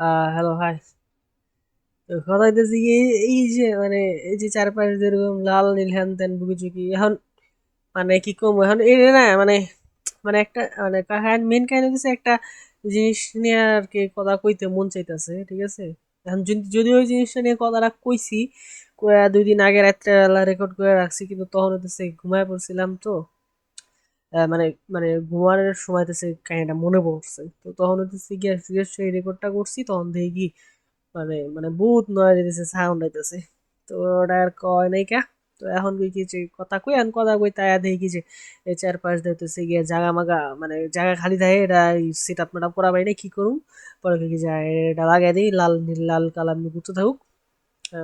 Hello, high. তো কথা হইতেছে কি, এই যে মানে এই যে চারপাশ যেরকম লাল নীল হ্যান ত্যান বুকি চুকি এখন, মানে কি কম এখন এই না মানে, মানে একটা মানে মেন কাহিনী হচ্ছে একটা জিনিস নিয়ে আর কি কথা কইতে মন চাইতেছে, ঠিক আছে। এখন যদি ওই জিনিসটা নিয়ে কথাটা কইছি, কইয়া 2 দিন আগে রাত্রেবেলা রেকর্ড করে রাখছি, কিন্তু তখন হইতেছে ঘুমায় পড়ছিলাম তো। মানে মানে ঘুমানোর সময় হইতেছে কাহিনীটা মনে পড়ছে, তো তখন হইতেছে গিয়ে জিজ্ঞেস এই রেকর্ডটা করছি, তখন দেখি কি মানে মানে বহুত নয় দিতেছে, সাউন্ড হইতেছে। তো ওটা আর কয় নাই কা। তো এখন কই কি যে কথা কই আন কথা কই তাই দেখি কি যে এই চারপাশ দিতেছে গিয়ে জাগা মাগা, মানে জায়গা খালি থাকে, এটা সেট আপ মেট আপ করা পাই না, কি করুম। পরে কই কি যায় এটা লাগাই দিই, লাল নীল লাল কালার ঘুরতে থাকুক।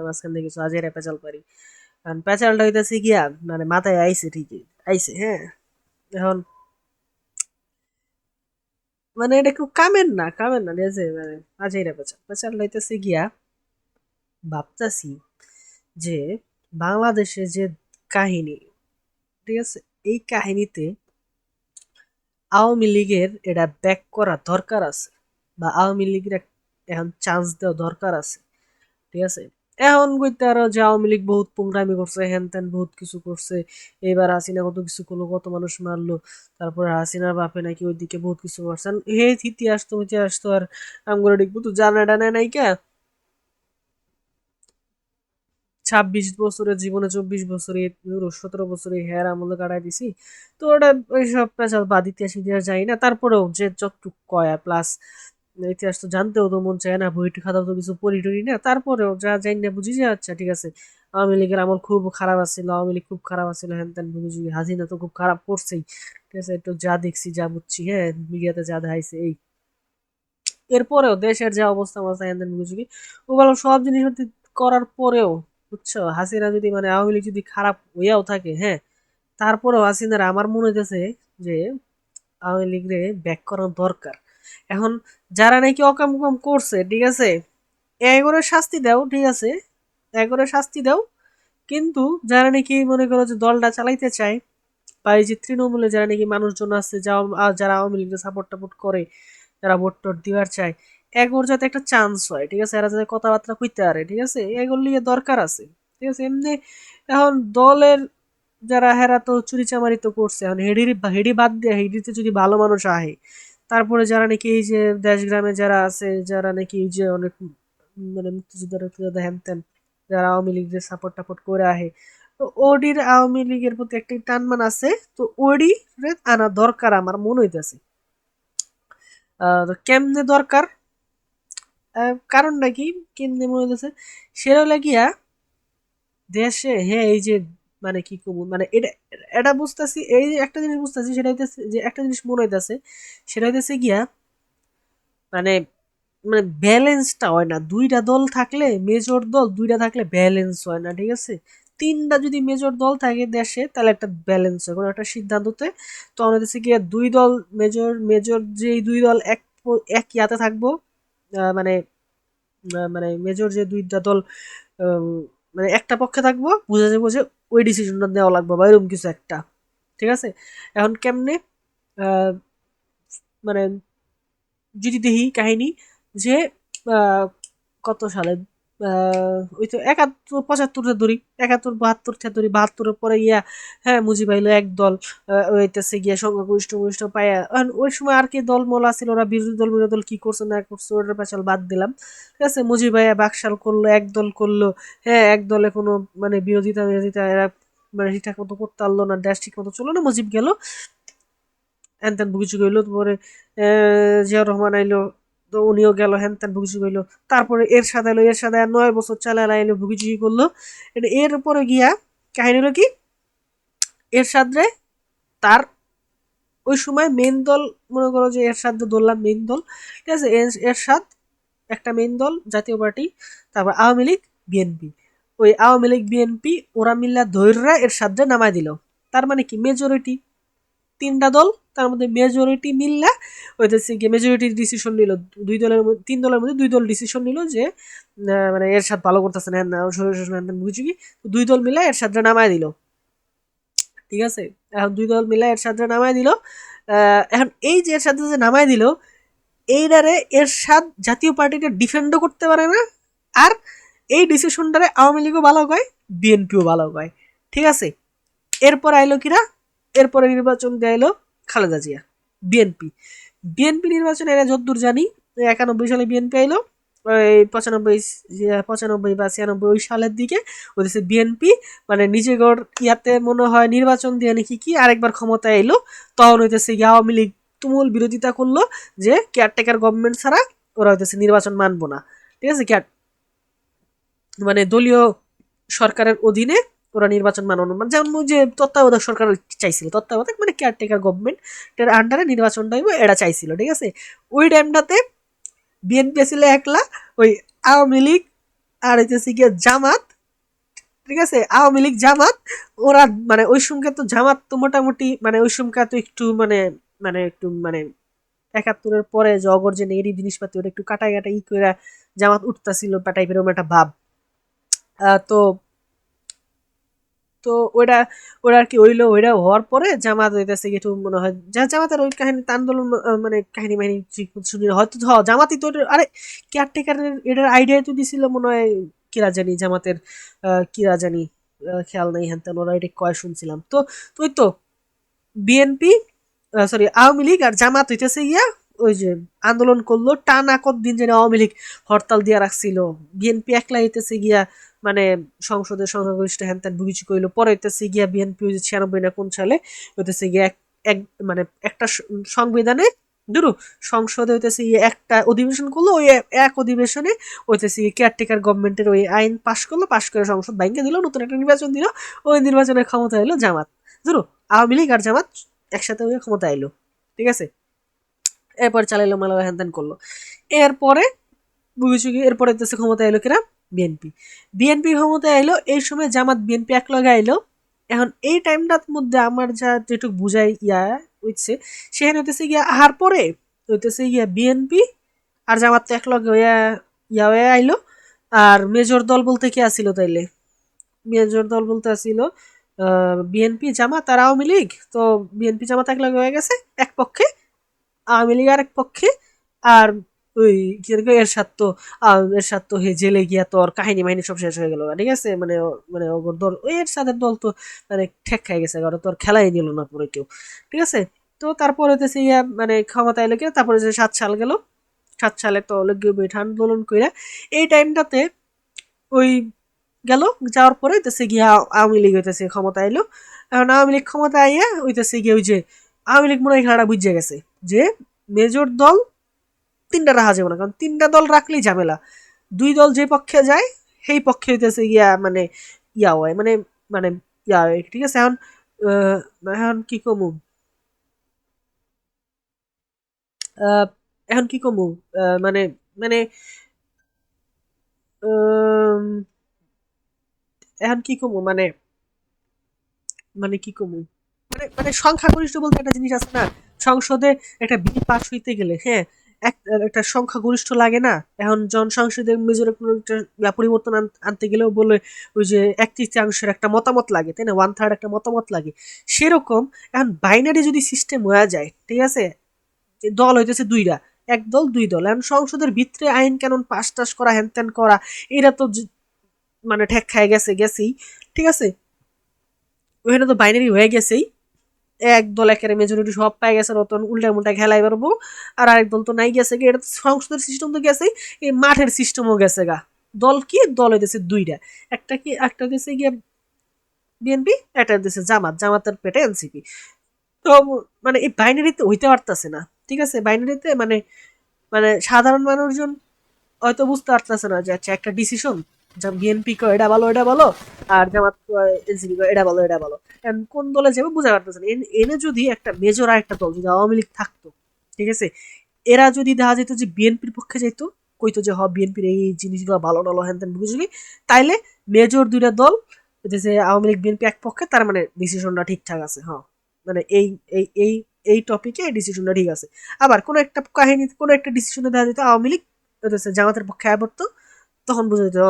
মাঝখান থেকে কিছু আজেরা পেঁচাল পারি। কারণ পেঁচালটা হইতেছে গিয়া মানে মাথায় আইছে, ঠিকই আইছে, হ্যাঁ। এখন মানে এটা খুব কামের না ঠিক আছে, মানে আজেরা পেঁচাল পেঁচালটা হইতেছে গিয়া ভাবতাছি যে বাংলাদেশে যে কাহিনী, ঠিক আছে, এই কাহিনীতে আওয়ামী লীগের এটা ব্যাক করা দরকার আছে, বা আওয়ামী লীগের এখন চান্স দেওয়া দরকার আছে, ঠিক আছে। এখন কইতে আরো যে আওয়ামী লীগ বহুত পুংরামি করছে, হ্যান ত্যান বহুত কিছু করছে, এবার হাসিনা কত কিছু করলো, কত মানুষ মারলো, তারপরে হাসিনার বাপে নাকি ওইদিকে বহুত কিছু করছেন, হে ইতিহাস তো আর আমগুলো দেখবো তো জানা টানা নাই কে। 26 বছরের জীবনে 24 বছরে 17 বছরে হেয়ার আমলে কাটাই দিছি। তো ওটা ওইসব পেঁচাল বা ইতিহাস যাই না, তারপরেও যে যতটুক কয় প্লাস ইতিহাস তো জানতেও তো মন চায় না, বইটি খাতাও তো কিছু পড়ি টড়ি না, তারপরেও যা জানি না বুঝি যে আচ্ছা ঠিক আছে, আওয়ামী লীগের আমল খুব খারাপ আছিল, আওয়ামী লীগ খুব খারাপ আছিল, হ্যান ত্যান বুঝি, হাসিনা তো খুব খারাপ করছেই, ঠিক আছে, একটু যা দেখছি যা বুঝছি, হ্যাঁ, মিডিয়াতে যা দেখাইছে এই। এরপরেও দেশের যে অবস্থা হ্যান ত্যান বুঝি, ওগুলো সব জিনিস করার পরেও, বুঝছো, হাসিনা যদি মানে আওয়ামী লীগ যদি খারাপ হইয়াও থাকে, হ্যাঁ, তারপরেও হাসিনার আমার মনে হইতেছে যে আওয়ামী লীগরে ব্যাক করানো দরকার। এখন যারা নাকি অকাম কুকাম করছে, ঠিক আছে, এগোরে শাস্তি দাও, ঠিক আছে, এগোরে শাস্তি দাও। কিন্তু যারা নাকি মনে করো যে দলটা চালাইতে চায়, বা এই যে তৃণমূলে যারা নাকি মানুষজন আছে, যারা আওয়ামী লীগের সাপোর্ট টাপোর্ট করে, যারা ভোট টোট দিবার চায়, এগোর যাতে একটা চান্স হয়, ঠিক আছে, এরা যাতে কথাবার্তা কইতে পারে, ঠিক আছে, এগুলো নিয়ে দরকার আছে, ঠিক আছে। এমনি এখন দলের যারা হেরা তো চুরি চামারি তো করছে, এখন হেডি বাদ দিয়ে হেডিতে যদি ভালো মানুষ আহে, তারপরে যারা নাকি এই যে দেশ গ্রামে যারা আছে, যারা নাকি এই যে অনেক মানে মুক্তিযোদ্ধা হ্যান ত্যান, যারা আওয়ামী লীগের সাপোর্ট টাপোর্ট করে আহে, তো ওডির আওয়ামী লীগের প্রতি একটা টানমান আছে, তো ওডি রে আনা দরকার আমার মনে হইতেছে। তো কেমনে দরকার, কারণ নাকি কেমনে মনে হইতেছে, সেটা লাগিয়া দেশে, হ্যাঁ, এই যে মানে কি কমু, মানে এটা এটা বুঝতেছি, এই যে একটা জিনিস বুঝতেছি, সেটা হইতেছে যে একটা জিনিস মনে হইতেছে, সেটা হইতেছে গিয়া মানে মানে ব্যালেন্সটা হয় না, দুইটা দল থাকলে, মেজর দল দুইটা থাকলে ব্যালেন্স হয় না, ঠিক আছে। তিনটা যদি মেজর দল থাকে দেশে, তাহলে একটা ব্যালেন্স হয় কোনো একটা সিদ্ধান্ততে। তখন হচ্ছে গিয়ে দুই দল, মেজর মেজর যেই দুই দল এক ইয়াতে থাকবো, মানে মানে মেজর যে দুইটা দল আম, মানে একটা পক্ষে থাকবো, বুঝে যাবো যে ওই ডিসিশনটা নেওয়া লাগবে বা এরকম কিছু একটা, ঠিক আছে। এখন কেমনে, আহ, মানে যদি দেখি কাহিনী যে আহ, কত সালে, ওই তো 71 75 ধরি, 71 72 ধরি, 72-এর পরে ইয়া, হ্যাঁ, মুজিব আইলো একদল, ওইটাছে গিয়া সংখ্যাগরিষ্ঠ গরিষ্ঠ পায়া, ওই সময় আর কি দল মল আছিল, ওরা বিরোধী দল কি করছে না করছে ওটার পেছাল বাদ দিলাম, ঠিক আছে। মুজিব ভাইয়া বাকশাল করলো, একদল করলো, হ্যাঁ, এক দলে কোনো মানে বিরোধিতা এরা মানে ঠিকঠাক মতো করতে পারলো না, দেশ ঠিক মতো চলো না, মুজিব গেল, হ্যান ত্যান বুকিচুকি হইলো, তারপরে জিয়াউর রহমান আইলো, তো উনিও গেল, হ্যান ত্যান বুকিচুকি হইলো, তারপরে এরশাদ এলো, এরশাদ আর 9 বছর চালায় আইলো, বুকিচুকি করলো। এটা এরপরে গিয়া কাহিনী হলো কি, এরশাদ রে তার ওই সময় মেন দল, মনে করো যে এরশাদ ধরলাম মেন দল, ঠিক আছে, এরশাদ একটা মেন দল জাতীয় পার্টি, তারপর আওয়ামী লীগ, বিএনপি, ওই আওয়ামী লীগ বিএনপি ওরা মিল্লা ধৈর্যরা এরশাদরে নামাই দিল। তার মানে কি মেজরিটি, তিনটা দল, তার মধ্যে মেজরিটি মিললা হইতেছে গিয়ে মেজরিটির ডিসিশন নিল, তিন দলের মধ্যে দুই দল ডিসিশন নিল যে মানে এরশাদ ভালো করতেছে না, বুঝছি কি, দুই দল মিলে এরশাদরে নামায় দিল, ঠিক আছে। এখন দুই দল মিলে এরশাদরে নামায় দিল, এখন এই যে এরশাদরে যে নামায় দিল, এইটারে এরশাদ জাতীয় পার্টিটা ডিফেন্ডও করতে পারে না, আর এই ডিসিশনটারে আওয়ামী লীগও ভালো কয়, বিএনপিও ভালো কয়। ঠিক আছে, এরপর আইলো কিরা, এরপরে নির্বাচন দিয়ে আইলো খালেদা জিয়া, বিএনপি। বিএনপি নির্বাচনে এরা যতদূর জানি 91 সালে বিএনপি আইলো, ওই 95 বা 96 ওই সালের দিকে ওদেরকে বিএনপি মানে নিজেগর ইয়াতে মনে হয় নির্বাচন দিয়ে নাকি কি আরেকবার ক্ষমতায় এলো। তখন হইতেছে আওয়ামী লীগ তুমুল বিরোধিতা করলো যে কেয়ারটেকার গভর্নমেন্ট ছাড়া ওরা হইতেছে নির্বাচন মানবো না। ঠিক আছে, মানে দলীয় সরকারের অধীনে ওরা নির্বাচন মানানো, মানে যেমন ওই যে তত্ত্বাবধায়ক সরকার চাইছিল, তত্ত্বাবধায়ক মানে কেয়ারটেকার গভর্নমেন্টের আন্ডারে নির্বাচনটা এরা চাইছিল। ঠিক আছে, ওই টাইমটাতে বিএনপি ছিল একলা, ওই আওয়ামী লীগ আর হইতেছে গিয়ে জামাত। ঠিক আছে, আওয়ামী লীগ জামাত ওরা মানে ওই সময় তো জামাত তো মোটামুটি মানে ওই সময় তো একটু মানে মানে একটু মানে 71-এর পরে জগর যে নেগেটিভ জিনিসপাতি ওটা একটু কাটাই কাটাই করে জামাত উঠতেছিল টাইপের এরকম একটা ভাব। তো তো ওইটা ওরা আর কি হইলো, ওইটা হওয়ার পরে জামাত হইতেছে একটু মনে হয় যা জামাতের ওই কাহিনী আন্দোলন মানে কাহিনী মাহিনী শুনি হয়তো জামাতই তো আরে কেয়ারটেকারের এটার আইডিয়া তো দিছিল মনে হয় কিরা জানি জামাতের কিরা জানি খেয়াল নাই হ্যান তেন ওরা এটা কয় শুনছিলাম। তো ওই তো বিএনপি সরি আওয়ামী লীগ আর জামাত হইতেছে গিয়া ওই যে আন্দোলন করলো টানা কতদিন যেন আওয়ামী লীগ হরতাল দিয়া রাখছিল, বিএনপি একলা হইতেছে গিয়া মানে সংসদের সংখ্যাগরিষ্ঠ হ্যান ত্যান বুঝি কইলো। পরে হইতেছে গিয়া বিএনপি 96 না কোন সালে হইতেছে গিয়া এক মানে একটা সংবিধানে ধরু সংসদে হইতেছে গিয়ে একটা অধিবেশন করলো, ওই এক অধিবেশনে হইতেছে কেয়ারটেকার গভর্নমেন্টের ওই আইন পাশ করলো, পাশ করে সংসদ ভাঙিয়ে দিল, নতুন একটা নির্বাচন দিল, ওই নির্বাচনের ক্ষমতা এলো জামাত। ধরু আওয়ামী লীগ আর জামাত একসাথে হয়ে ক্ষমতা এলো। ঠিক আছে, এরপর চালাইলো মালাও হ্যান ত্যান করলো। এরপরে বুঝেছি কি এরপরে দেশে ক্ষমতা এলো কিনা বিএনপি। বিএনপি ক্ষমতা এলো, এই সময় জামাত বিএনপি এক লগে আইলো। এখন এই টাইমটার মধ্যে আমার যা যেটুকু বুঝাই ইয়া হইছে সেখানে হইতেছে গিয়া আহার পরে হইতেছে গিয়া বিএনপি আর জামাত তো এক লগে হয়ে আইলো। আর মেজর দল বলতে কি আসিল তাইলে, মেজর দল বলতে আসিল বিএনপি জামাত আর আওয়ামী লীগ। তো বিএনপি জামাত এক লগে হয়ে গেছে এক পক্ষে, আওয়ামী লীগ আর এক পক্ষে। আর ওই কি এরশাদ তো এরশাদ তো হে জেলে গিয়া তোর কাহিনী মাহিনী সব শেষ হয়ে গেল। ঠিক আছে, মানে মানে ওর দল ওই এরশাদের দল তো মানে ঠেক খাই গেছে, কারণ তোর খেলাই নিল না পরে কেউ। ঠিক আছে, তো তারপর হইতেছে ইয়া মানে ক্ষমতা এলো গিয়া, তারপরে যে 7 সাল গেল, 7 সালে তো লগ্গে বৈঠা আন্দোলন কইরা এই টাইমটাতে ওই গেল, যাওয়ার পরে হইতেছে গিয়া আওয়ামী লীগ হইতেছে ক্ষমতা আইলো। এখন আওয়ামী লীগ ক্ষমতা আইয়া হইতেছে গিয়ে ওই যে আওয়ামী লীগ মনে হয় খেলাটা বুঝে গেছে যে মেজর দল তিনটা রাখা যাবে না, কারণ তিনটা দল রাখলেই ঝামেলা। দুই দল যে পক্ষে যায় সেই পক্ষে হইতেছে গিয়া মানে ইয়া হয় মানে মানে ইয়া হয়। ঠিক আছে, এখন এখন কি কমু আহ, এখন কি কমু মানে মানে আম, এখন কি কমু মানে মানে কি কমু মানে মানে সংখ্যাগরিষ্ঠ বলতে একটা জিনিস আছে না, সংসদে একটা বিল পাস হইতে গেলে হ্যাঁ একটা সংখ্যাগরিষ্ঠ লাগে না। এখন জন সংসদে মেজর কোনো একটা পরিবর্তন আনতে গেলেও বলে ওই যে 1/3 একটা মতামত লাগে, তাই না, 1/3 একটা মতামত লাগে। সেরকম এখন বাইনারি যদি সিস্টেম হয়ে যায়, ঠিক আছে, যে দল হইতেছে দুইটা, এক দল দুই দল, এখন সংসদের ভিতরে আইন কানুন পাস টাস করা হ্যান ত্যান করা এরা তো মানে ঠেক খায় গেছেই। ঠিক আছে, ওখানে তো বাইনারি হয়ে গেছেই, এক দল একেবারে মেজরিটি সব পাই গেছে, নতুন উল্টা মুল্টা খেলাই পারবো। আর আরেক দল তো নাই গেছে, এটা সংসদের সিস্টেম তো গেছেই, এই মাঠের সিস্টেমও গেছে গা। দল কি দল হইতেছে দুইটা, একটা কি একটা হইতেছে গিয়ে বিএনপি, একটা হইতেছে জামাত, জামাতের পেটে এনসিপি। তো মানে এই বাইনারিতে হইতে পারতেছে না। ঠিক আছে, বাইনারিতে মানে মানে সাধারণ মানুষজন হয়তো বুঝতে পারতেছে না যে আচ্ছা একটা ডিসিশন বিএনপি কয় এটা ভালো এটা ভালো, আর জামাত কয় এনসিপি কয় এটা ভালো এটা ভালো, কোন দলে যাবে বুঝতে পারতেছে না। এনে যদি একটা মেজর আর একটা দল যদি আওয়ামী লীগ থাকতো, ঠিক আছে, এরা যদি দেখা যেত যে বিএনপির পক্ষে যাইতো, কইতো যে হ বিএনপির এই জিনিসগুলো ভালো ভালো হ্যান ত্যান বুঝলি, তাইলে মেজর দুইটা দল যে আওয়ামী লীগ বিএনপি এক পক্ষে, তার মানে ডিসিশনটা ঠিকঠাক আছে। হ্যাঁ, মানে এই এই এই এই টপিকে ডিসিশনটা ঠিক আছে। আবার কোন একটা কাহিনী কোন একটা ডিসিশনে দেখা যেত আওয়ামী লীগ জামাতের পক্ষে আয় পড়তো, তখন বুঝা যেত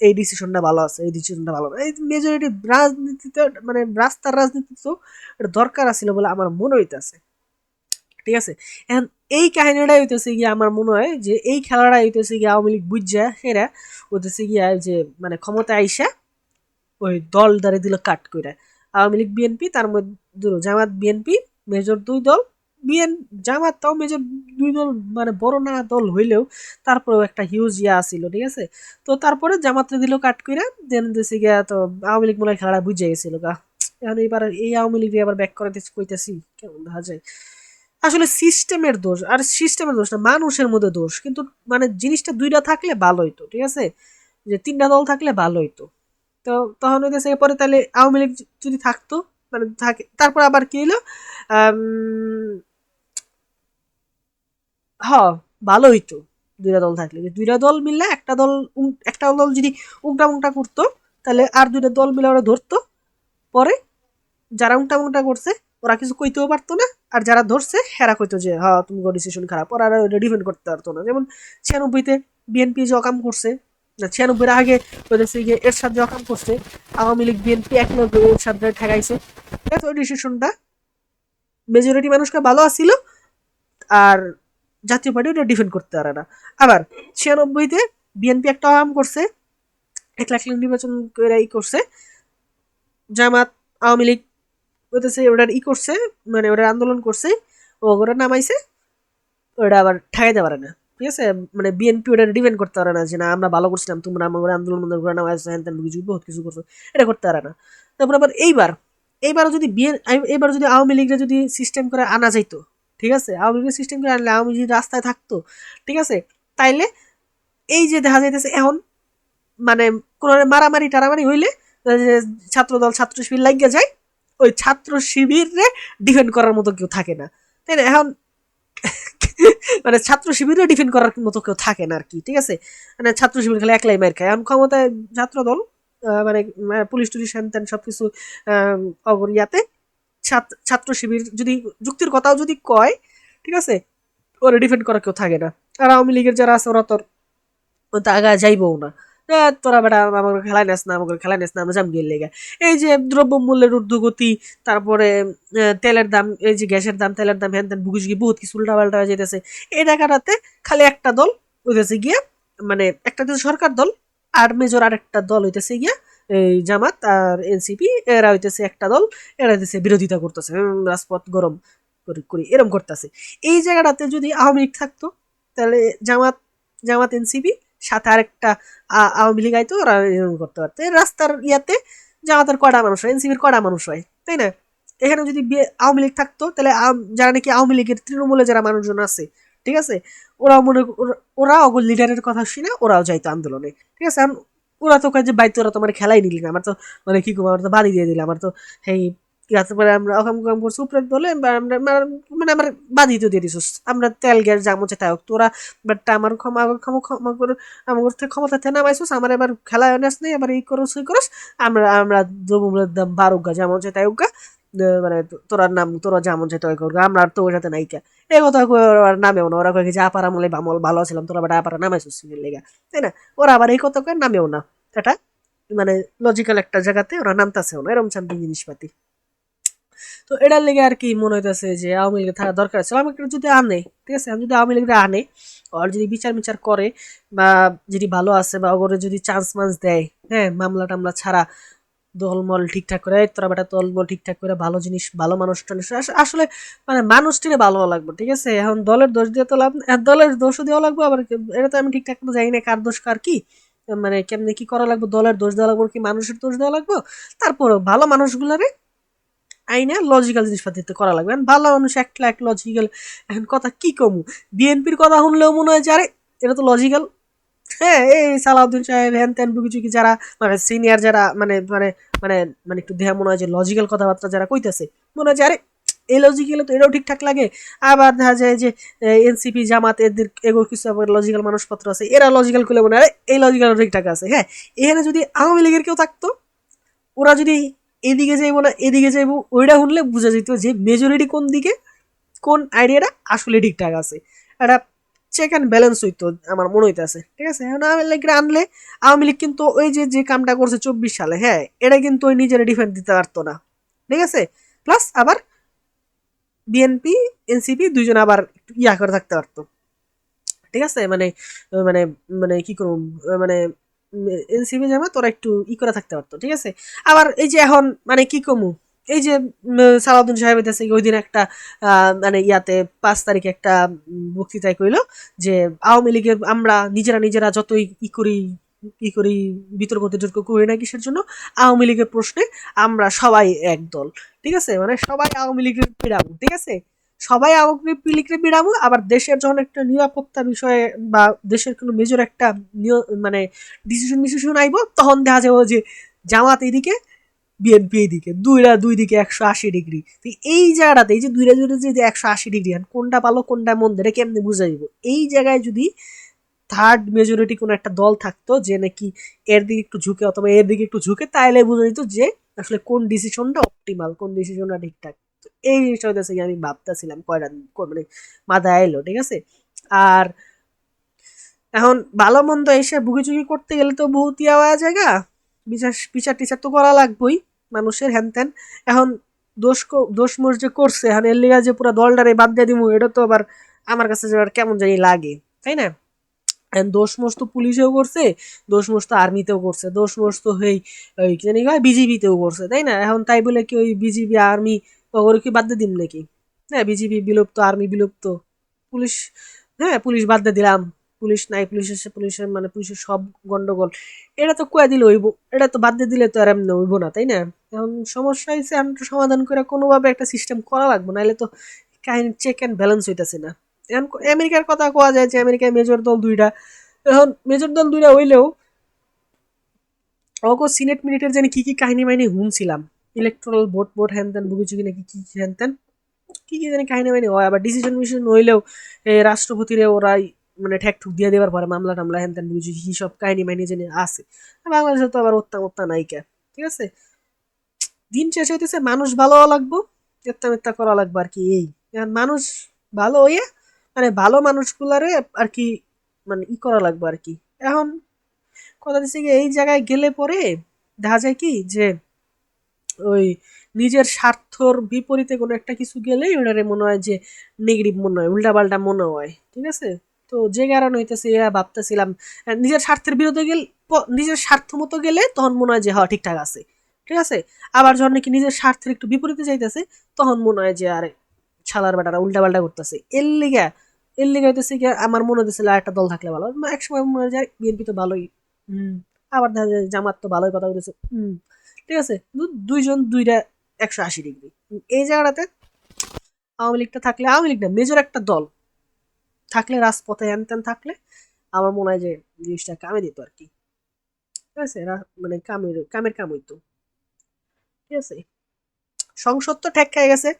এই ডিসিশনটা ভালো আছে এই ডিসিশনটা ভালো না। এই মেজরিটি রাজনীতিতে মানে রাস্তার রাজনীতি তো এটা দরকার আছিল বলে আমার মনে হইতেছে। ঠিক আছে। এখন এই কাহিনীটাই হইতেছে গিয়ে আমার মনে হয় যে এই খেলাটা হইতেছে গিয়ে আওয়ামী লীগ বুঝা সেরা হইতেছে গিয়া যে মানে ক্ষমতা আইসা ওই দল দ্বারে দিল কাট কইরা আওয়ামী লীগ বিএনপি তার মধ্যে জামাত বিএনপি মেজর দুই দল বিএন জামাত তাও মেজর দুই দল মানে বড় না দল হইলেও তারপরেও একটা হিউজ ইয়া আসিল ঠিক আছে। তো তারপরে জামাতরে দিল কাট কইরা দেন দেশে গিয়া তো আওয়ামী লীগ মনে হয় খেলাটা বুঝে গেছিল গা। এখন এবার এই আওয়ামী লীগ আবার ব্যাক করাতে কইতেছি কেমন দেখা যায়। আসলে সিস্টেমের দোষ আর সিস্টেমের দোষ না মানুষের মধ্যে দোষ কিন্তু মানে জিনিসটা দুইটা থাকলে ভালো হইতো ঠিক আছে যে তিনটা দল থাকলে ভালো হইতো। তো তখন হইতেছে এরপরে তাহলে আওয়ামী লীগ যদি থাকতো মানে থাকে তারপর আবার কি হলো আম, হ ভালো হইতো দুইটা দল থাকলে যে দুইটা দল মিললে একটা দল একটা দল যদি উল্টা মুংটা করতো তাহলে আর দুইটা দল মিলে ওরা ধরতো পরে যারা উল্টা মুংটা করছে ওরা কিছু কইতেও পারতো না আর যারা ধরছে হেরা কইতো যে হ্যাঁ তুমি ডিসিশন খারাপ ওরা ওটা ডিফেন্ড করতে পারতো না। যেমন 96-তে বিএনপি যে অকাম করছে না 96-এর আগে ওদেরকে গিয়ে এরশাদ যে অকাম করছে আওয়ামী লীগ বিএনপি এক লগে এরশাদরে ঠেকাইছে ওই ডিসিশনটা মেজরিটি মানুষকে ভালো আসছিল আর জাতীয় পার্টি ওটা ডিফেন্ড করতে পারে না। আবার 96-তে বিএনপি একটা অকাম করছে 1 লাখ নির্বাচন করে করছে জামাত আওয়ামী লীগ ওইটাছে ওটার করছে মানে ওটার আন্দোলন করছে ওরা নামাইছে ওটা আবার ঠেকাইতে পারে না ঠিক আছে। মানে বিএনপি ওটা ডিপেন্ড করতে পারে না যে না আমরা ভালো করছিলাম তোমরা আমার আন্দোলন করে নামাইছো হ্যান ত্যান বহুত কিছু করছো এটা করতে পারে না। তারপর আবার এইবারও যদি এইবার যদি আওয়ামী লীগরা যদি সিস্টেম করে আনা যাইতো ঠিক আছে আওয়ামী লীগের সিস্টেম করে আনলে আওয়ামী লীগ রাস্তায় থাকতো ঠিক আছে তাইলে এই যে দেখা যাইতেছে এখন মানে কোন মারামারি টারামারি হইলে ছাত্রদল ছাত্র শিবির লাগিয়ে যায় ওই ছাত্র শিবিরে ডিফেন্ড করার মতো কেউ থাকে না তাই না। এখন মানে ছাত্র শিবিরে ডিফেন্ড করার মতো কেউ থাকে না আর কি ঠিক আছে। মানে ছাত্র শিবির খেলে একলাই মার খায় এখন ক্ষমতায় ছাত্র দল মানে পুলিশ টুলিশ হ্যান ত্যান সবকিছু ইয়াতে ছাত্র শিবির যদি যুক্তির কথাও যদি কয় ঠিক আছে ওরা ডিফেন্ড করা কেউ থাকে না। আর আওয়ামী লীগের যারা আছে ওরা তোর আগা যাইবও না তোরা বেটা আমাকে খেলায় নেস না আমাকে খেলায় নেস না আমরা যাম গিয়ে লেগে। এই যে দ্রব্যমূল্যের ঊর্ধ্বগতি তারপরে তেলের দাম এই যে গ্যাসের দাম তেলের দাম হ্যান ত্যান বুঝি গিয়ে বহুত কিছু উল্টা পাল্টা যেতেছে এই টাকাটাতে খালি একটা দল হইতেছে গিয়া মানে একটা সরকার দল আর মেজর আর একটা দল হইতেছে গিয়া এই জামাত আর এনসিপি এরা হইতেছে একটা দল এরা হইতেছে বিরোধিতা করতেছে রাজপথ গরম করি এরম করতেছে। এই জায়গাটাতে যদি আওয়ামী লীগ থাকতো তাহলে জামাত জামাত এনসিপি সাথে আরেকটা আওয়ামী লীগ আইতো ওরা এরকম করতে পারতো রাস্তার ইয়াতে জামাতের কড়া মানুষ হয় এনসিপির কড়া মানুষ হয় তাই না। এখানে যদি আওয়ামী লীগ থাকতো তাহলে যারা নাকি আওয়ামী লীগের তৃণমূলে যারা মানুষজন আছে ঠিক আছে ওরাও ওরা অগর লিডারের কথা শুনে ওরাও যাইতো আন্দোলনে ঠিক আছে। ওরা তো কাজে বাইতো ওরা তোমার খেলাই নিলি না আমার তো মানে কি করবো আমার তো বাদি দিয়ে দিলে আমার তো সেই তারপরে আমরা অকাম কাম করছি উপরে বলে আমরা মানে আমার বাদি তো দিয়ে দিছিস আমরা তেল গ্যাস যা মনে তাই হোক তোরা বাট আমার ক্ষমা ক্ষমা ক্ষমা করে আমার থেকে ক্ষমতা থেকে নামাইছিস আমার এবার খেলায় নেস নেই এবার এই করস ওই করস আমরা আমরা দ্রব্যমূল্যের দাম বারো গা যেমন চাই তাই হোক মানে তোরা নাম তোরা যেমন চাই তাই করবো আমরা আর তো ওর সাথে নাইকা এই কথা ওর নামেও না ওরা কয়ে যে আপার আমলে বামল ভালো ছিলাম তোরা বেটা আপারা নামাইছিস লেগা তাই না। ওরা আবার এই কথা কয়ে নামেও না এটা মানে লজিক্যাল একটা জায়গাতে ওরা নামতাছেও না এরকম শান্তি জিনিসপাতি। তো এটার লেগে আর কি মনে হইতেছে যে আওয়ামী লীগের থাকা দরকার আছে আওয়ামী লীগ যদি আনে ঠিক আছে যদি আওয়ামী লীগরা আনে আর যদি বিচার বিচার করে বা যদি ভালো আছে বা ওগুলো যদি চান্স মান্স দেয় হ্যাঁ মামলা টামলা ছাড়া দলমল ঠিকঠাক করে তোরা বেটা দলমল ঠিকঠাক করে ভালো জিনিস ভালো মানুষ আসলে মানে মানুষটিরে ভালো লাগবে ঠিক আছে। এখন দলের দোষ দিয়ে তো লাভ দলের দোষও দেওয়া লাগবে আবার এটা তো আমি ঠিকঠাক মতো জানি না কার দোষ কার কি মানে কেমনি কি করা লাগবে দলের দোষ দেওয়া লাগবে কি মানুষের দোষ দেওয়া লাগবে তারপরে ভালো মানুষগুলারে আইনা লজিক্যাল জিনিসপাতিতে করা লাগবে ভালো মানুষ একটা এক লজিক্যাল এখন কথা কি কমু বিএনপির কথা শুনলেও মনে হয় যে আরে এটা তো লজিক্যাল হ্যাঁ এই সালাউদ্দিন সাহেব হ্যান ত্যান বুকিচুকি যারা মানে সিনিয়র যারা মানে মানে মানে মানে একটু দেহা মনে হয় যে লজিক্যাল কথাবার্তা যারা কইতেছে মনে হয় যে আরে এই লজিক্যালে তো এটাও ঠিকঠাক লাগে। আবার দেখা যায় যে এনসিপি জামাত এদের এগুলো কিছু আবার লজিক্যাল মানুষপত্র আছে এরা লজিক্যাল করলে মনে হয় এই লজিক্যাল ঠিকঠাক আছে হ্যাঁ। এখানে যদি আওয়ামী লীগের কেউ থাকতো ওরা যদি এদিকে যাইবো না এদিকে যাইবো ওইটা শুনলে বোঝা যেত যে মেজরিটি কোন দিকে কোন আইডিয়াটা আসলে ঠিকঠাক আছে একটা চেক অ্যান্ড ব্যালেন্স হইতো আমার মনে হইতেছে ঠিক আছে। এখন আওয়ামী লীগ আনলে আওয়ামী লীগ কিন্তু ওই যে যে কামটা করছে 24 সালে হ্যাঁ এটা কিন্তু ওই নিজের ডিফেন্স দিতে পারতো না ঠিক আছে। প্লাস আবার বিএনপি এনসিপি দুইজন আবার ইয়া করে থাকতে পারতো, ঠিক আছে, মানে মানে মানে কি করবো, মানে এনসিপি জামা তোরা একটু ই করে থাকতে পারতো, ঠিক আছে। আবার এই যে এখন মানে কি কমু, এই যে সালাউদ্দিন সাহেব হইতেছে ওই দিন একটা মানে ইয়াতে 5 তারিখে একটা বক্তৃতায় কইলো যে আওয়ামী লীগের আমরা নিজেরা নিজেরা যতই ই করি বিতর্ক টিতর্ক করি না কিসের জন্য, আওয়ামী লীগের প্রশ্নে আমরা সবাই এক দল, ঠিক আছে, মানে সবাই আওয়ামী লীগের পিড়াবো, ঠিক আছে, সবাই আওয়ামী লীগের পিড়াবো। আবার দেশের যখন একটা নিরাপত্তা বিষয়ে বা দেশের কোনো মেজর একটা মানে ডিসিশন আইব, তখন দেখা যাবো যে জামাত এদিকে বিএনপি এইদিকে, দুই দিকে 180 ডিগ্রি। এই জায়গাটাতে এই যে দুইটা দুইটা যে 180 ডিগ্রি, কোনটা ভালো কোনটা মন্দ এটা কেমনে বুঝা যাবো? এই জায়গায় যদি থার্ড মেজরিটি কোনো একটা দল থাকতো যে নাকি এর দিকে একটু ঝুঁকে অথবা এর দিকে একটু ঝুঁকে, তাইলে বোঝা যেত যে আসলে কোন ডিসিশনটা অপটিমাল, কোন ডিসিশনটা ঠিকঠাক। তো এই জিনিসটা হইতেছে আমি ভাবতেছিলাম কয়টা মানে মাথায় এলো, ঠিক আছে। আর এখন ভালো মন্দ এসে ভুগিচুগি করতে গেলে তো বহুত ইয়া হওয়া জায়গা, বিচার বিচার টিচার তো করা লাগবেই মানুষের হ্যান ত্যান। এখন দোষ মোষ যে করছে, এখন এর লিগা যে পুরো দলটারে বাদ দিয়ে দিব, এটা তো আবার আমার কাছে যে কেমন জানি লাগে, তাই না? দোষ মোষ তো পুলিশেও করছে, দোষ মোষ তো আর্মিতেও করছে, দোষ মোষ তো ওই কি জানি বিজিবিতেও করছে, তাই না? এখন তাই বলে কি ওই বিজিবি আর্মি ওগুলো কি বাদ দিয়ে দিম নাকি? হ্যাঁ, বিজিবি বিলুপ্ত, আর্মি বিলুপ্ত, পুলিশ, হ্যাঁ পুলিশ বাদ দিয়ে দিলাম, পুলিশ নাই, পুলিশের মানে পুলিশের সব গন্ডগোল, এটা তো কয়ে দিলে হইব, এটা তো বাদ দিয়ে দিলে তো আর এমনি হইব না, তাই না? এখন সমস্যা হয়েছে, আমি তো সমাধান করে কোনোভাবে একটা সিস্টেম করা লাগবে, নাহলে তো কাহিনী চেক অ্যান্ড ব্যালেন্স হইতেছে না। এখন আমেরিকার কথা কোয়া যায় যে আমেরিকায় মেজর দল দুইটা, এখন মেজর দল দুইটা হইলেও অগো সিনেট মিনিটের জানি কি কি কাহিনী মাইনি শুনছিলাম, ইলেকট্রাল ভোট ভোট হ্যান ত্যান বুঝি নাকি কি কি হ্যান ত্যান কি কি জানি কাহিনী মাইনি হয়, আবার ডিসিশন মিশন হইলেও রাষ্ট্রপতিরে ওরাই মানে ঠেক ঠুক দিয়ে দেওয়ার পরে মামলা টামলা হ্যান ত্যান বুঝি কি সব কাহিনী মাইনি জানি আছে। বাংলাদেশে তো আবার ওত্তা নাইকা, ঠিক আছে। দিন শেষ হইতেছে মানুষ ভালো হওয়া লাগবো, এত্তা মেত্তা করা লাগবে আর কি। এই এখন মানুষ ভালো হইয়া মানে ভালো মানুষগুলারে আর কি মানে ই করা লাগবে আর কি। এখন কথা দিচ্ছে কি এই জায়গায় গেলে পরে দেখা যায় কি যে ওই নিজের স্বার্থর বিপরীতে কোনো একটা কিছু গেলেই ওটারে মনে হয় যে নেগেটিভ মনে হয়, উল্টাপাল্টা মনে হয়, ঠিক আছে। তো যে কারণে হইতেছে এরা ভাবতেছিলাম নিজের স্বার্থের বিরুদ্ধে গেলে, নিজের স্বার্থ মতো গেলে তখন মনে হয় যে হ্যাঁ ঠিকঠাক আছে, ঠিক আছে। আবার যখন নাকি নিজের স্বার্থের একটু বিপরীতে যাইতেছে, তখন মনে হয় যে আরে ছালার বেটারা উল্টাপাল্টা করতেছে। এর লিগা হইতেছে কি আমার মনে হইতেছে আর একটা দল থাকলে ভালো, একসময় মনে হয় যায় বিএনপি তো ভালোই, হুম, আবার দেখা যায় জামাত তো ভালোই কথা বলেছে, হুম, ঠিক আছে। দুইজন দুইটা 180 ডিগ্রি। এই জায়গাটাতে আওয়ামী লীগটা থাকলে, আওয়ামী লীগ না মেজর একটা দল থাকলে রাজপথে হ্যান ত্যান থাকলে আমার মনে হয় যে জিনিসটা কামে দিত আর কি, ঠিক আছে। এরা মানে কামের কাম হইতো, ঠিক আছে। সংসদ তো ঠেক খাই গেছে,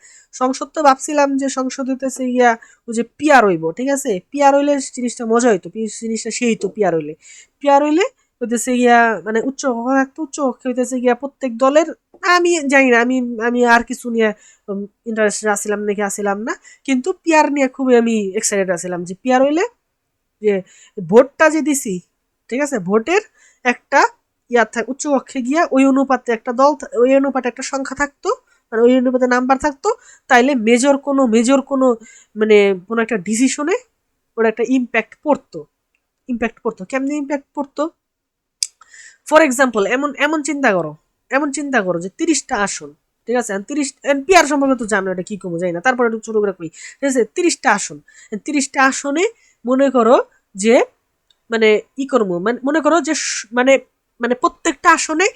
সংসদ তো ভাবছিলাম যে সংসদ হইতেছে গিয়া ওই যে পিয়ার হইব, ঠিক আছে, পিয়ার হইলে জিনিসটা মজা হইতো, জিনিসটা সেই হইতো পিয়ার হইলে। পিয়ার হইলে হইতেছে গিয়া মানে উচ্চ কক্ষ থাকতো, উচ্চ কক্ষে হইতেছে গিয়া প্রত্যেক দলের, আমি জানি না, আমি আমি আর কিছু নিয়ে ইন্টারেস্টেড আছিলাম নাকি আসিলাম না, কিন্তু পিয়ার নিয়ে খুবই আমি এক্সাইটেড আছিলাম যে পিয়ার হইলে যে ভোটটা যে দিছি, ঠিক আছে, ভোটের একটা উচ্চ কক্ষে গিয়া ওই অনুপাতে একটা দল ওই অনুপাতে একটা সংখ্যা থাকতো, মানে ওই অনুপাতে নাম্বার থাকতো, তাইলে মেজর কোনো মানে কোনো একটা ডিসিশনে ওর একটা ইম্প্যাক্ট পড়তো। কেমনি ইম্প্যাক্ট পড়তো? ফর এক্সাম্পল এমন এমন চিন্তা করো যে 30টা আসন, ঠিক আছে, 30 পিয়ার সম্পর্কে তো জানো, এটা কি কমো যাই না, তারপরে একটু ছোট করে কই, ঠিক আছে, 30টা আসন, 30টা আসনে মনে করো যে মানে ই করবো, মানে মনে করো যে মানে মানে প্রত্যেকটা আসনে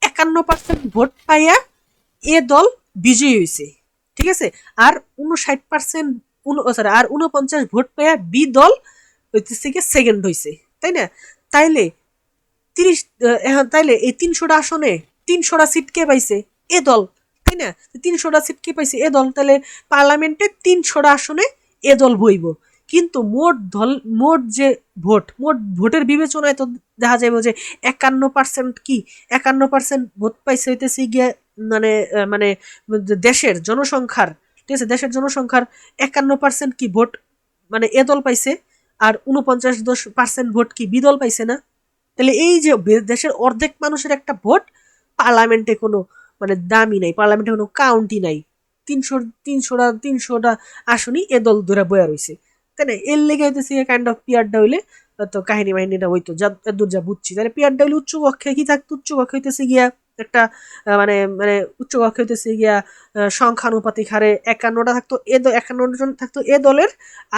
51% ভোট পাইয়া এ দল বিজয়ী হয়েছে, ঠিক আছে। আর 59% সরি আর 49 ভোট পাইয়া বি দল হইতেছে গিয়ে সেকেন্ড হয়েছে, তাই না? তাইলে 30 এখন তাইলে এই 300টা আসনে 300টা সিট কে পাইছে? এ দল, তাই না? 300টা সিট কে পাইছে? এ দল। তাহলে পার্লামেন্টে 300টা আসনে এ দল বইব। কিন্তু মোট যে মোট ভোটের বিবেচনায় তো দেখা যাবে যে 51% কি 51% ভোট পাইছে হইতেছে গিয়ে মানে মানে দেশের জনসংখ্যার, ঠিক আছে, দেশের জনসংখ্যার 51% কি ভোট মানে এ দল পাইছে, আর 49% ভোট কি বি দল পাইছে না? তাহলে এই যে দেশের অর্ধেক মানুষের একটা ভোট পার্লামেন্টে কোনো মানে দামই নাই, পার্লামেন্টে কোনো কাউন্টই নাই, তিনশোটা আসনই এ দল ধরে বয়া রয়েছে, তাই না? এর লেগে হইতেছে কাইন্ড অফ পিয়ারটা হইলে তো কাহিনী বাহিনীটা হইতো যা এদূর যা বুঝছি, তাহলে পিয়ারটা হইলে উচ্চ কক্ষে কি থাকতো, উচ্চ কক্ষে হইতেছে গিয়া একটা মানে মানে উচ্চ কক্ষে হইতেছে গিয়া সংখ্যানুপাতিক হারে 51টা থাকতো 51 জন থাকতো এ দলের,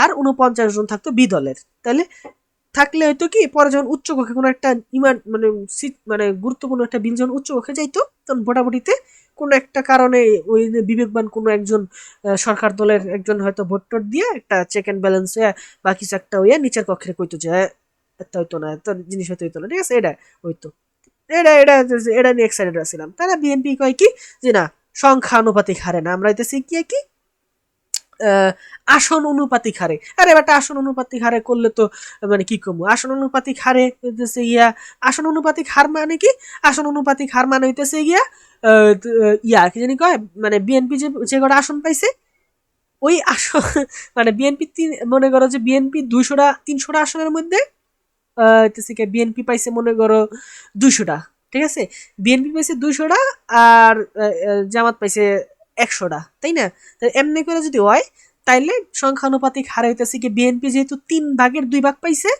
আর 49 জন থাকতো বি দলের। তাহলে থাকলে হয়তো কি পরে যখন উচ্চ কক্ষে কোনো একটা ইমান মানে গুরুত্বপূর্ণ একটা বিল যখন উচ্চ কক্ষে যাইতো, তখন ভোটাভুটিতে কোনো একটা কারণে ওই বিবেকবান কোনো একজন সরকার দলের একজন হয়তো ভোট টোট দিয়ে একটা চেক অ্যান্ড ব্যালেন্স হয়ে বা কিছু একটা হইয়া নিচের কক্ষে কইতো যে এটা হইতো না, এত জিনিস হয়তো হইতো না, ঠিক আছে, এটা হইতো। এটা নিয়ে এক্সাইটেড আছিলাম। তারা বিএনপি কয় কি যে না, সংখ্যা আনুপাতিক হারে না, আমরা হইতেছি কি আসন অনুপাতিক হারে। আরে বেটা, আসন অনুপাতিক হারে করলে তো মানে কি কমু, আসন অনুপাতিক হারে হইতেছে গিয়া, আসন অনুপাতিক হার মানে কি, আসন অনুপাতিক হার মানে হইতেছে গিয়া কি জানি কয়, মানে বিএনপি যে কটা আসন পাইছে ওই আসন মানে বিএনপি মনে করো যে বিএনপি 300টা আসনের মধ্যে বিএনপি পাইছে মনে করো 200টা, ঠিক আছে, বিএনপি পাইছে 200টা আর জামাত পাইছে 100টা, তাই না? এমনি করে যদি হয় তাইলে সংখ্যানুপাতিক হারে হইতেছে কি বিএনপি যেহেতু 3 ভাগের 2 ভাগ পাইছে,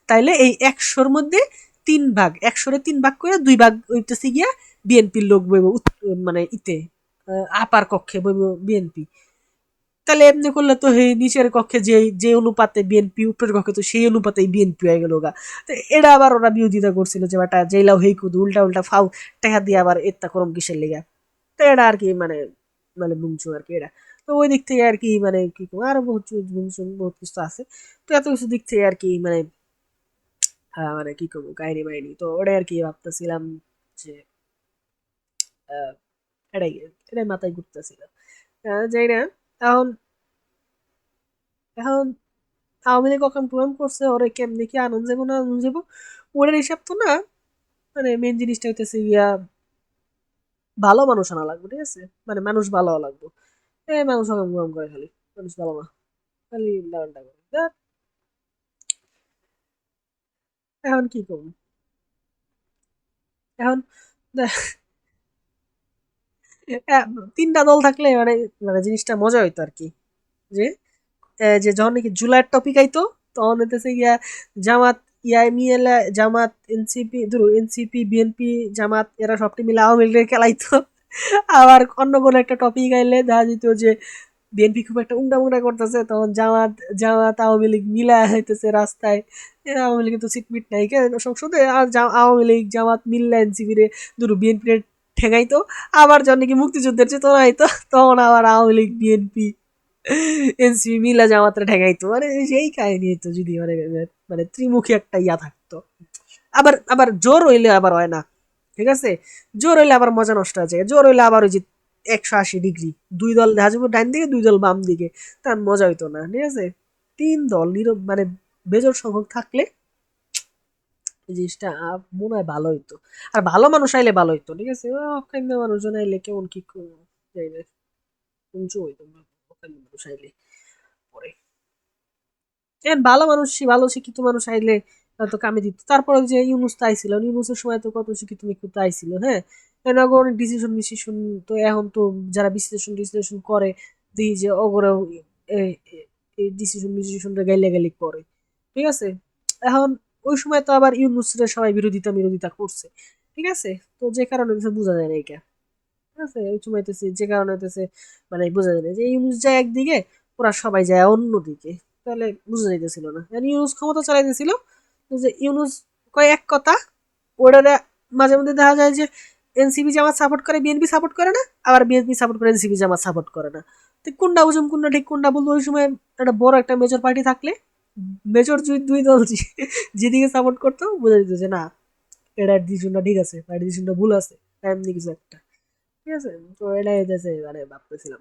তাইলে এই 100-র মধ্যে 3 ভাগ, 100-রে 3 ভাগ করে 2 ভাগ হইতেছে গিয়া বিএনপির লোক বইব মানে ইতে আপার কক্ষে বইব বিএনপি। তাহলে এমনি করলে তো এই নিচের কক্ষে যে অনুপাতে বিএনপি, উপরের কক্ষে তো সেই অনুপাতেই বিএনপি হয়ে গেল গা। তো এটা আবার ওরা বিরোধিতা করছিল যে বেটা জেলাও হেই কুদু উল্টা উল্টা ফাউ টাকা দিয়ে আবার এত্তা করম কিসের লেগা। তো এটা আর কি মানে মানে বুঝছো আর কি এটা। তো ওই দিক থেকে আর কি মানে কি আরো বহুত কিছু আছে। তো এত কিছু দিক থেকে আর কি মানে মানে কি করবো কাহিনী বাহিনী, তো ওটাই আর কি ভাবতেছিলাম যে আহ, এটাই এটাই মাথায় ঘুরতেছিল। যাই না, এখন এখন আওয়ামী লীগ কখন প্রোগ্রাম করছে ওরে কেমনি কি আনন্দ যাবো না আনন্দ যাবো ওদের হিসাব তো না, মানে মেন জিনিসটা হইতেছে গিয়া ভালো মানুষ আনা লাগবে, ঠিক আছে, মানে মানুষ ভালো হওয়া লাগবে। মানুষ অকাম কুকাম করে খালি, মানুষ ভালো না, খালি উল্টাপাল্টা করে এখন কি করবো, এখন আহ, 3টা দল থাকলে মানে মানে জিনিসটা মজা হইতো আর কি, যে যে যখন নাকি জুলাইয়ের টপিক আইতো তখন হইতেছে গিয়া জামাত মিলে জামাত এনসিপি ধরো এনসিপি বিএনপি জামাত এরা সবটি মিলে আওয়ামী লীগের খেলাইতো। আবার অন্য কোনো একটা টপিক আইলে দেখা যেত যে বিএনপি খুব একটা উংডা মুংডা করতেছে, তখন জামাত জামাত আওয়ামী লীগ মিলা হইতেছে রাস্তায়। আওয়ামী লীগের তো সিটমিট নাই কে সংসদে, আর আওয়ামী লীগ জামাত মিল্লা এনসিপি রে দুটো বিএনপি রে ঠেঙাইতো। আবার যখন নাকি মুক্তিযুদ্ধের চেতনা হইতো তখন আবার আওয়ামী লীগ বিএনপি এনসিপি মিলা জামাতরে ঠেকাইতো, মানে সেই কাহিনী হইতো যদি মানে মানে ত্রিমুখী একটা ইয়া থাকতো। আবার আবার জোর হইলে আবার হয় না, ঠিক আছে, জোর হইলে আবার মজা নষ্ট হয়ে যায়, জোর হইলে আবার ওই যে 180 ডিগ্রি 2 দল দেখা যাবো ডাইন দিকে 2 দল বাম দিকে, তার মজা হইতো না, ঠিক আছে। 3 দল নীরব মানে বেজোর সংখ্যক থাকলে এই জিনিসটা মনে হয় ভালো হইতো, আর ভালো মানুষ আইলে ভালো হইতো, ঠিক আছে। অখান্য মানুষজন আইলে কেমন কি যাই না, উঁচু হইতো না অখান্য মানুষ আইলে পরে ভালো মানুষ ভালো শিক্ষিত মানুষ আইলে তো কামে দিত। তারপরে যে ইউনুস তো আইছিল, ইউনুসের সময় তো কত শিক্ষিত মিক্ষিত আইছিল, হ্যাঁ, অনেক ডিসিশন মিসিশন, তো এখন তো যারা বিশ্লেষণ টিশ্লেষণ করে দিই যে ওগুলো এই ডিসিশন মিসিশনটা গাইলে গালি করে, ঠিক আছে। এখন ওই সময় তো আবার ইউনুসের সবাই বিরোধিতা করছে, ঠিক আছে। তো যে কারণে হচ্ছে বোঝা যায় না এটা, ঠিক আছে, ওই সময় হইতেছে যে কারণে হইতেছে মানে বোঝা যায় না যে ইউনুস যায় একদিকে ওরা সবাই যায় অন্যদিকে, তাহলে বুঝা যাইতেছিল না। ইউনুস ক্ষমতা চালাইতেছিল, যে ইউনুস কয় এক কথা, ওটা মাঝে মধ্যে দেখা যায় যে এনসিপি জামাত সাপোর্ট করে বিএনপি সাপোর্ট করে না, আবার বিএনপি সাপোর্ট করে এনসিপি জামাত সাপোর্ট করে না। তো কোনটা বুঝুম কোনটা ঠিক কোনটা বলবো, ওই সময় একটা বড় একটা মেজর পার্টি থাকলে মেজর 2 দল যেদিকে সাপোর্ট করতো বোঝা যেত যে না এটা ডিসিশনটা ঠিক আছে বা ডিসিশনটা ভুল আছে, এমনি কিছু একটা, ঠিক আছে। তো এটাই হইতেছে মানে ভাবতেছিলাম,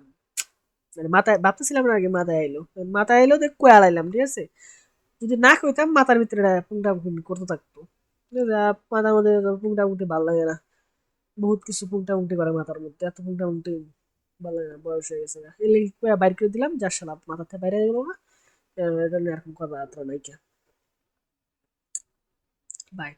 মানে মাথায় ভাবতেছিলাম না আগে মাথায় আইলো দেখ কয়ে আলাইলাম, ঠিক আছে। যদি না কইতাম মাথার ভিতরে পুংটা পুংটি করতে থাকতো, ঠিক আছে। মাথার মধ্যে পুংটা পুংটি ভালো লাগে না, বহুত কিছু পুংটা পুংটি করে মাথার মধ্যে, এত পুংটা পুংটি ভালো লাগে না, বয়স হয়ে গেছে এই লেগে কয়ে বাইর করে দিলাম, যার সালাম মাথা থেকে বাইরে গেল না। এটা নিয়ে এরকম কথা বার্তা নাই। বাই।